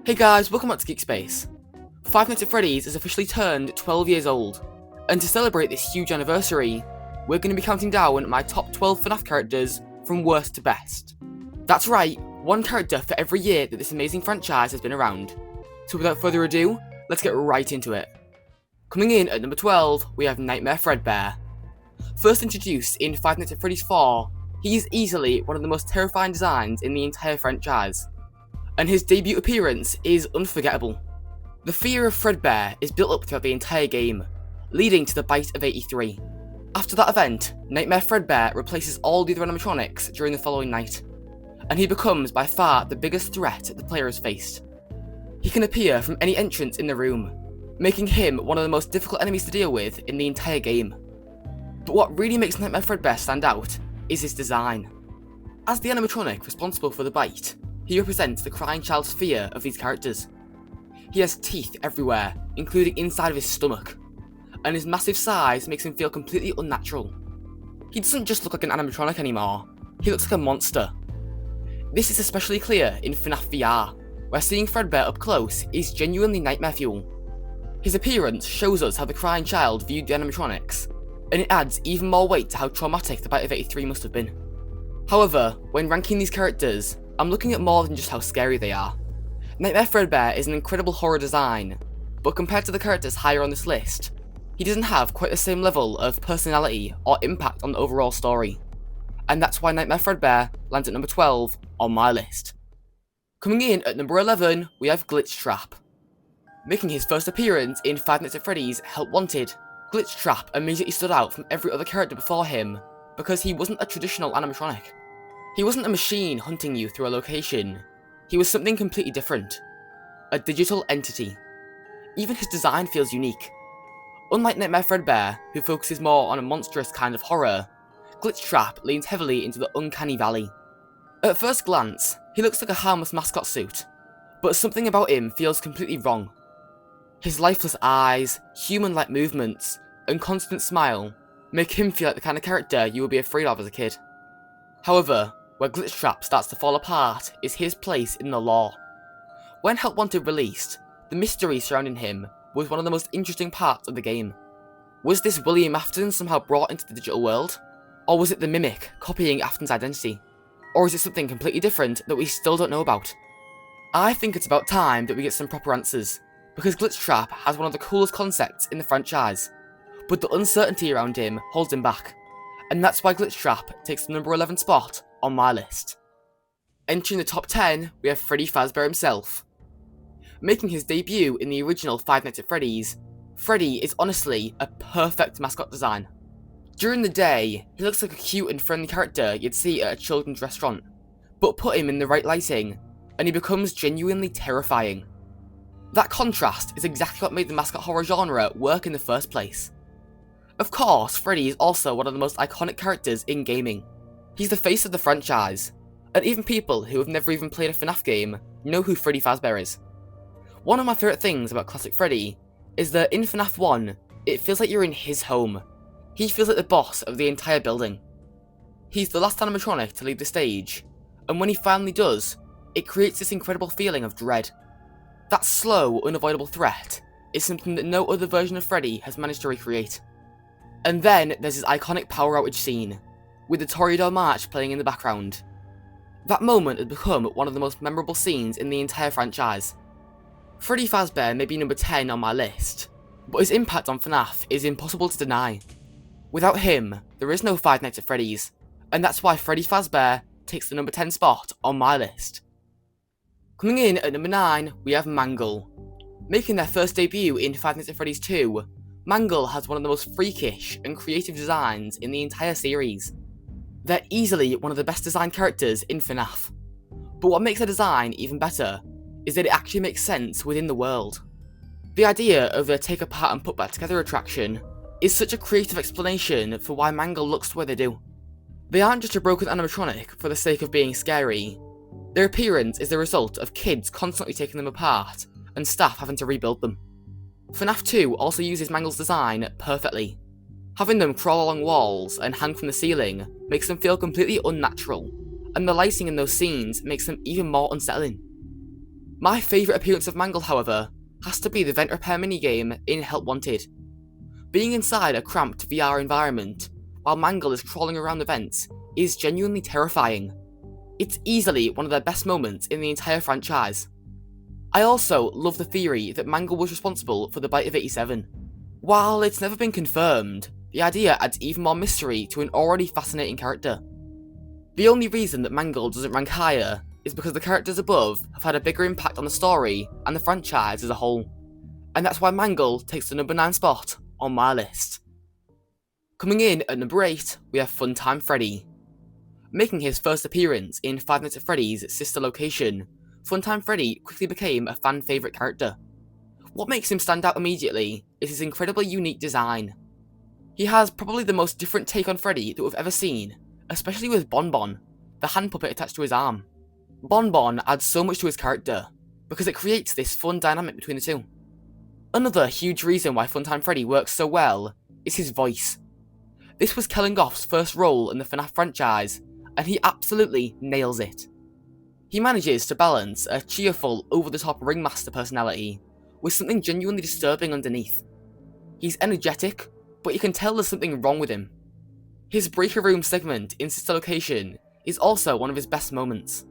Hey guys, welcome back to Geek Space. Five Nights at Freddy's has officially turned 12 years old, and to celebrate this huge anniversary, we're going to be counting down my top 12 FNAF characters from worst to best. That's right, one character for every year that this amazing franchise has been around. So without further ado, let's get right into it. Coming in at number 12, we have Nightmare Fredbear. First introduced in Five Nights at Freddy's 4, he is easily one of the most terrifying designs in the entire franchise, and his debut appearance is unforgettable. The fear of Fredbear is built up throughout the entire game, leading to the Bite of 83. After that event, Nightmare Fredbear replaces all the other animatronics during the following night, and he becomes by far the biggest threat the player has faced. He can appear from any entrance in the room, making him one of the most difficult enemies to deal with in the entire game. But what really makes Nightmare Fredbear stand out is his design. As the animatronic responsible for the bite, he represents the crying child's fear of these characters. He has teeth everywhere, including inside of his stomach, and his massive size makes him feel completely unnatural. He doesn't just look like an animatronic anymore, he looks like a monster. This is especially clear in FNAF VR, where seeing Fredbear up close is genuinely nightmare fuel. His appearance shows us how the crying child viewed the animatronics, and it adds even more weight to how traumatic the Bite of 83 must have been. However, when ranking these characters, I'm looking at more than just how scary they are. Nightmare Fredbear is an incredible horror design, but compared to the characters higher on this list, he doesn't have quite the same level of personality or impact on the overall story. And that's why Nightmare Fredbear lands at number 12 on my list. Coming in at number 11, we have Glitchtrap. Making his first appearance in Five Nights at Freddy's Help Wanted, Glitchtrap immediately stood out from every other character before him because he wasn't a traditional animatronic. He wasn't a machine hunting you through a location, he was something completely different. A digital entity. Even his design feels unique. Unlike Nightmare Fredbear, who focuses more on a monstrous kind of horror, Glitchtrap leans heavily into the uncanny valley. At first glance, he looks like a harmless mascot suit, but something about him feels completely wrong. His lifeless eyes, human-like movements, and constant smile make him feel like the kind of character you would be afraid of as a kid. However, where Glitchtrap starts to fall apart is his place in the lore. When Help Wanted released, the mystery surrounding him was one of the most interesting parts of the game. Was this William Afton somehow brought into the digital world? Or was it the Mimic copying Afton's identity? Or is it something completely different that we still don't know about? I think it's about time that we get some proper answers, because Glitchtrap has one of the coolest concepts in the franchise, but the uncertainty around him holds him back, and that's why Glitchtrap takes the number 11 spot on my list. Entering the top 10, we have Freddy Fazbear himself. Making his debut in the original Five Nights at Freddy's, Freddy is honestly a perfect mascot design. During the day, he looks like a cute and friendly character you'd see at a children's restaurant, but put him in the right lighting, and he becomes genuinely terrifying. That contrast is exactly what made the mascot horror genre work in the first place. Of course, Freddy is also one of the most iconic characters in gaming. He's the face of the franchise, and even people who have never even played a FNAF game know who Freddy Fazbear is. One of my favourite things about classic Freddy is that in FNAF 1, it feels like you're in his home. He feels like the boss of the entire building. He's the last animatronic to leave the stage, and when he finally does, it creates this incredible feeling of dread. That slow, unavoidable threat is something that no other version of Freddy has managed to recreate. And then there's his iconic power outage scene, with the Toreador March playing in the background. That moment has become one of the most memorable scenes in the entire franchise. Freddy Fazbear may be number 10 on my list, but his impact on FNAF is impossible to deny. Without him, there is no Five Nights at Freddy's, and that's why Freddy Fazbear takes the number 10 spot on my list. Coming in at number 9, we have Mangle. Making their first debut in Five Nights at Freddy's 2, Mangle has one of the most freakish and creative designs in the entire series. They're easily one of the best designed characters in FNAF. But what makes their design even better is that it actually makes sense within the world. The idea of a take apart and put back together attraction is such a creative explanation for why Mangle looks the way they do. They aren't just a broken animatronic for the sake of being scary. Their appearance is the result of kids constantly taking them apart and staff having to rebuild them. FNAF 2 also uses Mangle's design perfectly. Having them crawl along walls and hang from the ceiling makes them feel completely unnatural, and the lighting in those scenes makes them even more unsettling. My favourite appearance of Mangle, however, has to be the vent repair minigame in Help Wanted. Being inside a cramped VR environment, while Mangle is crawling around the vents, is genuinely terrifying. It's easily one of their best moments in the entire franchise. I also love the theory that Mangle was responsible for the bite of 87. While it's never been confirmed, the idea adds even more mystery to an already fascinating character. The only reason that Mangle doesn't rank higher is because the characters above have had a bigger impact on the story and the franchise as a whole. And that's why Mangle takes the number 9 spot on my list. Coming in at number 8, we have Funtime Freddy. Making his first appearance in Five Nights at Freddy's sister location, Funtime Freddy quickly became a fan favourite character. What makes him stand out immediately is his incredibly unique design. He has probably the most different take on Freddy that we've ever seen, especially with Bonbon, the hand puppet attached to his arm. Bonbon adds so much to his character, because it creates this fun dynamic between the two. Another huge reason why Funtime Freddy works so well is his voice. This was Kellingoff's first role in the FNAF franchise, and he absolutely nails it. He manages to balance a cheerful, over-the-top ringmaster personality with something genuinely disturbing underneath. He's energetic, but you can tell there's something wrong with him. His breaker room segment in Sister Location is also one of his best moments.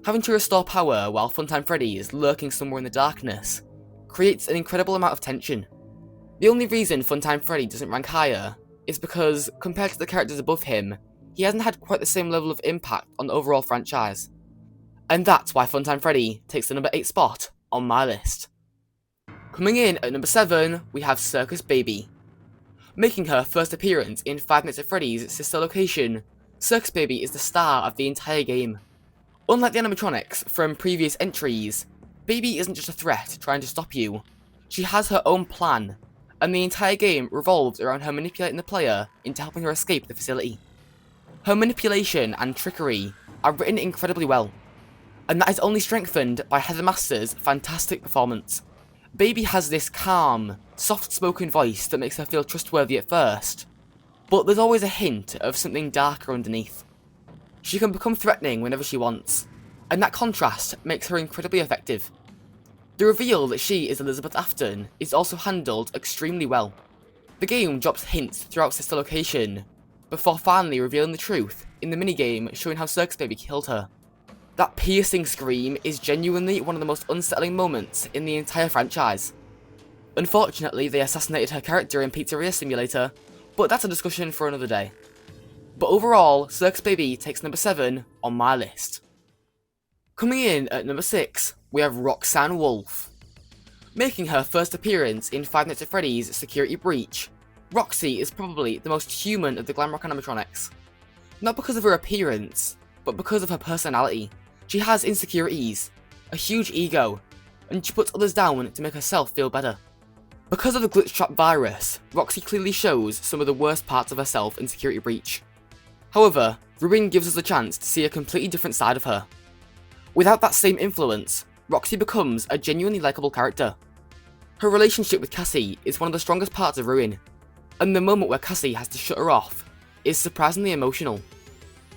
Having to restore power while Funtime Freddy is lurking somewhere in the darkness creates an incredible amount of tension. The only reason Funtime Freddy doesn't rank higher is because, compared to the characters above him, he hasn't had quite the same level of impact on the overall franchise. And that's why Funtime Freddy takes the number 8 spot on my list. Coming in at number 7, we have Circus Baby. Making her first appearance in Five Nights at Freddy's sister location, Circus Baby is the star of the entire game. Unlike the animatronics from previous entries, Baby isn't just a threat trying to stop you. She has her own plan, and the entire game revolves around her manipulating the player into helping her escape the facility. Her manipulation and trickery are written incredibly well, and that is only strengthened by Heather Master's fantastic performance. Baby has this calm, soft-spoken voice that makes her feel trustworthy at first, but there's always a hint of something darker underneath. She can become threatening whenever she wants, and that contrast makes her incredibly effective. The reveal that she is Elizabeth Afton is also handled extremely well. The game drops hints throughout Sister Location, before finally revealing the truth in the minigame showing how Circus Baby killed her. That piercing scream is genuinely one of the most unsettling moments in the entire franchise. Unfortunately, they assassinated her character in Pizzeria Simulator, but that's a discussion for another day. But overall, Circus Baby takes number 7 on my list. Coming in at number 6, we have Roxanne Wolf. Making her first appearance in Five Nights at Freddy's Security Breach, Roxy is probably the most human of the Glamrock animatronics. Not because of her appearance, but because of her personality. She has insecurities, a huge ego, and she puts others down to make herself feel better. Because of the glitch-trap virus, Roxy clearly shows some of the worst parts of herself in Security Breach. However, Ruin gives us a chance to see a completely different side of her. Without that same influence, Roxy becomes a genuinely likeable character. Her relationship with Cassie is one of the strongest parts of Ruin, and the moment where Cassie has to shut her off is surprisingly emotional.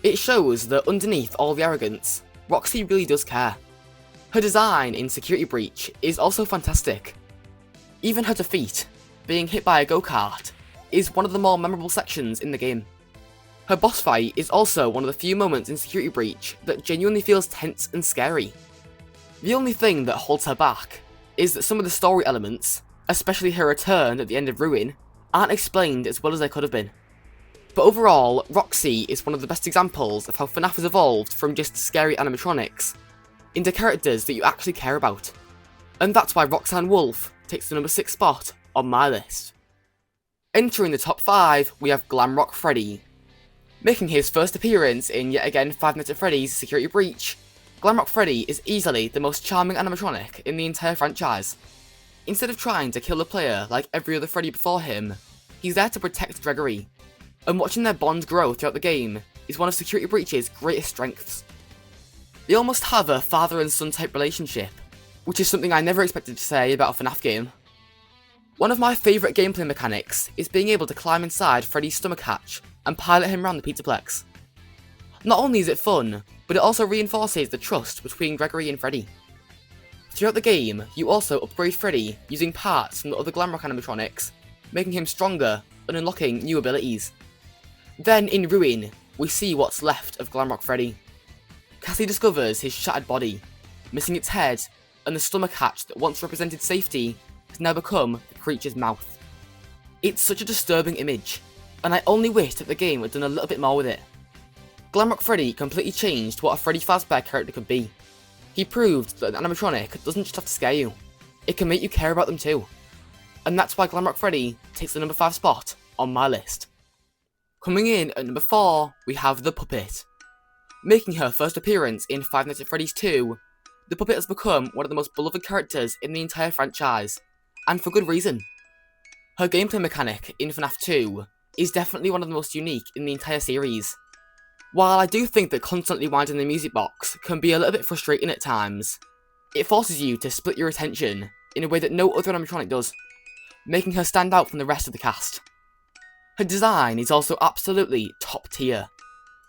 It shows that underneath all the arrogance, Roxy really does care. Her design in Security Breach is also fantastic. Even her defeat, being hit by a go-kart, is one of the more memorable sections in the game. Her boss fight is also one of the few moments in Security Breach that genuinely feels tense and scary. The only thing that holds her back is that some of the story elements, especially her return at the end of Ruin, aren't explained as well as they could have been. But overall, Roxy is one of the best examples of how FNAF has evolved from just scary animatronics into characters that you actually care about. And that's why Roxanne Wolf takes the number 6 spot on my list. Entering the top 5, we have Glamrock Freddy. Making his first appearance in yet again Five Nights at Freddy's Security Breach, Glamrock Freddy is easily the most charming animatronic in the entire franchise. Instead of trying to kill the player like every other Freddy before him, he's there to protect Gregory, and watching their bond grow throughout the game is one of Security Breach's greatest strengths. They almost have a father and son type relationship, which is something I never expected to say about a FNAF game. One of my favourite gameplay mechanics is being able to climb inside Freddy's stomach hatch and pilot him around the Pizzaplex. Not only is it fun, but it also reinforces the trust between Gregory and Freddy. Throughout the game, you also upgrade Freddy using parts from the other Glamrock animatronics, making him stronger and unlocking new abilities. Then in Ruin, we see what's left of Glamrock Freddy. Cassie discovers his shattered body, missing its head, and the stomach hatch that once represented safety has now become the creature's mouth. It's such a disturbing image, and I only wish that the game had done a little bit more with it. Glamrock Freddy completely changed what a Freddy Fazbear character could be. He proved that an animatronic doesn't just have to scare you, it can make you care about them too. And that's why Glamrock Freddy takes the number 5 spot on my list. Coming in at number 4, we have the Puppet. Making her first appearance in Five Nights at Freddy's 2, the Puppet has become one of the most beloved characters in the entire franchise, and for good reason. Her gameplay mechanic in FNAF 2 is definitely one of the most unique in the entire series. While I do think that constantly winding the music box can be a little bit frustrating at times, it forces you to split your attention in a way that no other animatronic does, making her stand out from the rest of the cast. Her design is also absolutely top tier.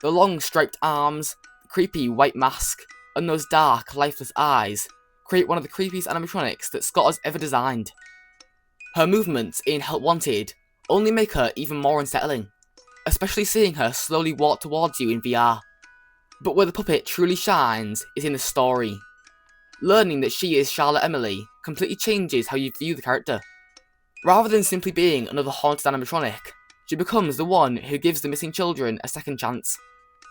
The long striped arms, the creepy white mask, and those dark, lifeless eyes create one of the creepiest animatronics that Scott has ever designed. Her movements in Help Wanted only make her even more unsettling, especially seeing her slowly walk towards you in VR. But where the puppet truly shines is in the story. Learning that she is Charlotte Emily completely changes how you view the character. Rather than simply being another haunted animatronic, she becomes the one who gives the missing children a second chance,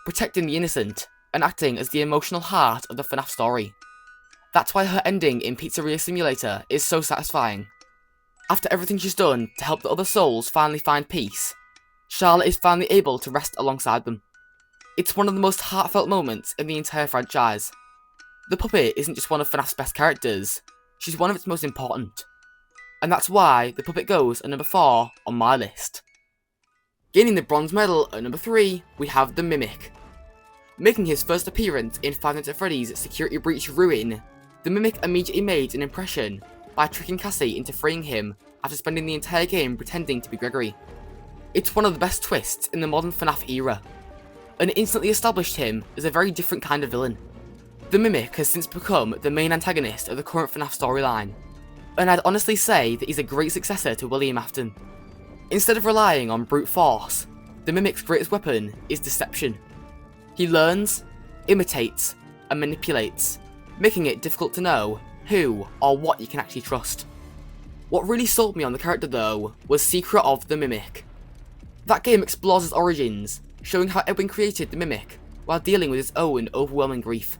protecting the innocent and acting as the emotional heart of the FNAF story. That's why her ending in Pizzeria Simulator is so satisfying. After everything she's done to help the other souls finally find peace, Charlotte is finally able to rest alongside them. It's one of the most heartfelt moments in the entire franchise. The puppet isn't just one of FNAF's best characters, she's one of its most important. And that's why the puppet goes at number 4 on my list. Gaining the bronze medal at number 3, we have the Mimic. Making his first appearance in Five Nights at Freddy's Security Breach Ruin, the Mimic immediately made an impression by tricking Cassie into freeing him after spending the entire game pretending to be Gregory. It's one of the best twists in the modern FNAF era, and it instantly established him as a very different kind of villain. The Mimic has since become the main antagonist of the current FNAF storyline, and I'd honestly say that he's a great successor to William Afton. Instead of relying on brute force, the Mimic's greatest weapon is deception. He learns, imitates, and manipulates, making it difficult to know who or what you can actually trust. What really sold me on the character though was Secret of the Mimic. That game explores his origins, showing how Edwin created the Mimic while dealing with his own overwhelming grief.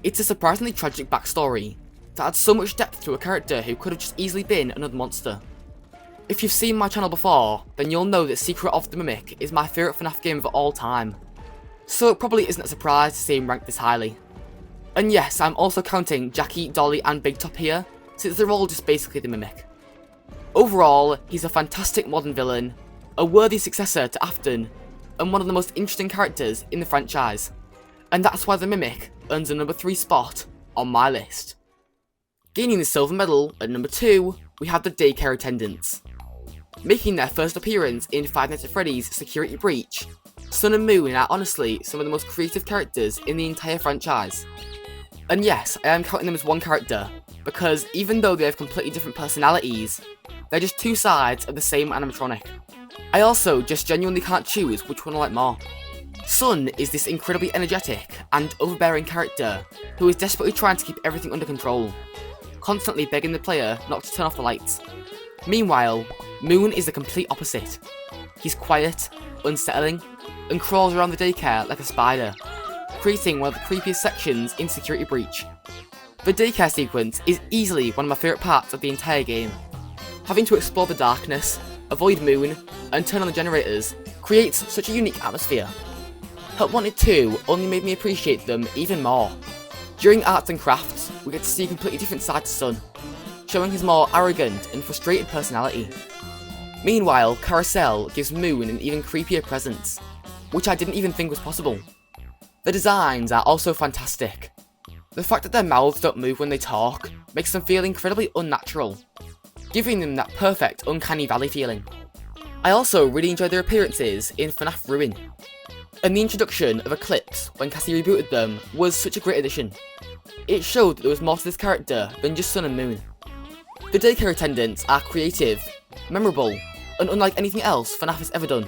It's a surprisingly tragic backstory that adds so much depth to a character who could have just easily been another monster. If you've seen my channel before, then you'll know that Secret of the Mimic is my favourite FNAF game of all time, so it probably isn't a surprise to see him ranked this highly. And yes, I'm also counting Jackie, Dolly and Big Top here, since they're all just basically the Mimic. Overall, he's a fantastic modern villain, a worthy successor to Afton, and one of the most interesting characters in the franchise. And that's why the Mimic earns a number 3 spot on my list. Gaining the silver medal at number 2, we have the Daycare Attendants. Making their first appearance in Five Nights at Freddy's Security Breach, Sun and Moon are honestly some of the most creative characters in the entire franchise. And yes, I am counting them as one character, because even though they have completely different personalities, they're just two sides of the same animatronic. I also just genuinely can't choose which one I like more. Sun is this incredibly energetic and overbearing character who is desperately trying to keep everything under control, constantly begging the player not to turn off the lights. Meanwhile, Moon is the complete opposite. He's quiet, unsettling, and crawls around the daycare like a spider, creating one of the creepiest sections in Security Breach. The daycare sequence is easily one of my favourite parts of the entire game. Having to explore the darkness, avoid Moon, and turn on the generators creates such a unique atmosphere. Help Wanted 2 only made me appreciate them even more. During Arts and Crafts, we get to see a completely different side to Sun, showing his more arrogant and frustrated personality. Meanwhile, Carousel gives Moon an even creepier presence, which I didn't even think was possible. The designs are also fantastic. The fact that their mouths don't move when they talk makes them feel incredibly unnatural, giving them that perfect uncanny valley feeling. I also really enjoyed their appearances in FNAF Ruin, and the introduction of Eclipse when Cassie rebooted them was such a great addition. It showed that there was more to this character than just Sun and Moon. The Daycare Attendants are creative, memorable, and unlike anything else FNAF has ever done.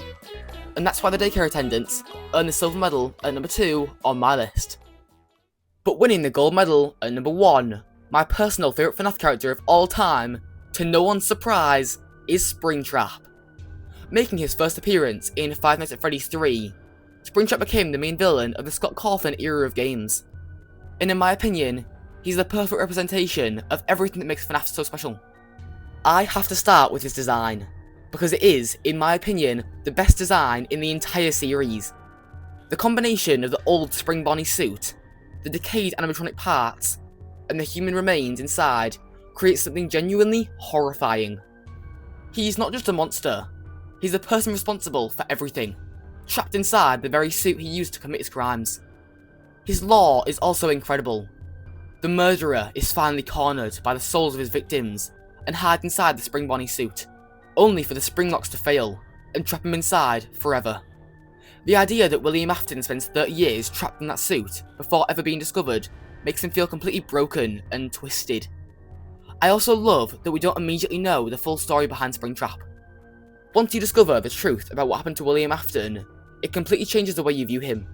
And that's why the Daycare Attendants earned the silver medal at number 2 on my list. But winning the gold medal at number 1, my personal favourite FNAF character of all time, to no one's surprise, is SpringTrap. Making his first appearance in Five Nights at Freddy's 3, SpringTrap became the main villain of the Scott Cawthon era of games. And in my opinion, he's the perfect representation of everything that makes FNAF so special. I have to start with his design, because it is, in my opinion, the best design in the entire series. The combination of the old Spring Bonnie suit, the decayed animatronic parts, and the human remains inside creates something genuinely horrifying. He's not just a monster, he's the person responsible for everything, trapped inside the very suit he used to commit his crimes. His lore is also incredible. The murderer is finally cornered by the souls of his victims and hides inside the Spring Bonnie suit, only for the spring locks to fail and trap him inside forever. The idea that William Afton spends 30 years trapped in that suit before ever being discovered makes him feel completely broken and twisted. I also love that we don't immediately know the full story behind SpringTrap. Once you discover the truth about what happened to William Afton, it completely changes the way you view him.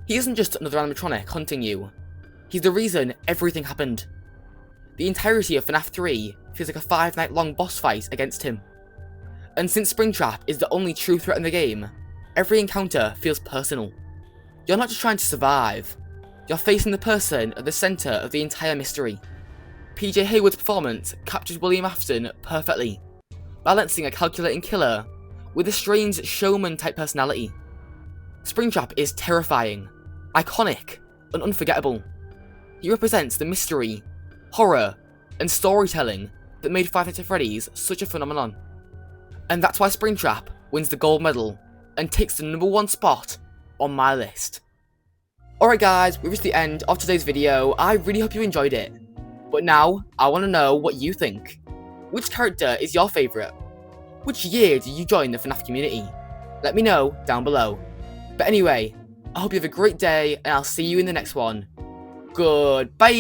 He isn't just another animatronic hunting you, he's the reason everything happened. The entirety of FNAF 3 feels like a 5-night-long boss fight against him. And since SpringTrap is the only true threat in the game, every encounter feels personal. You're not just trying to survive, you're facing the person at the centre of the entire mystery. PJ Haywood's performance captures William Afton perfectly, balancing a calculating killer with a strange showman-type personality. SpringTrap is terrifying, iconic, and unforgettable. He represents the mystery, horror, and storytelling that made Five Nights at Freddy's such a phenomenon. And that's why SpringTrap wins the gold medal and takes the number 1 spot on my list. Alright guys, we've reached the end of today's video. I really hope you enjoyed it. But now, I want to know what you think. Which character is your favourite? Which year did you join the FNAF community? Let me know down below. But anyway, I hope you have a great day and I'll see you in the next one. Goodbye!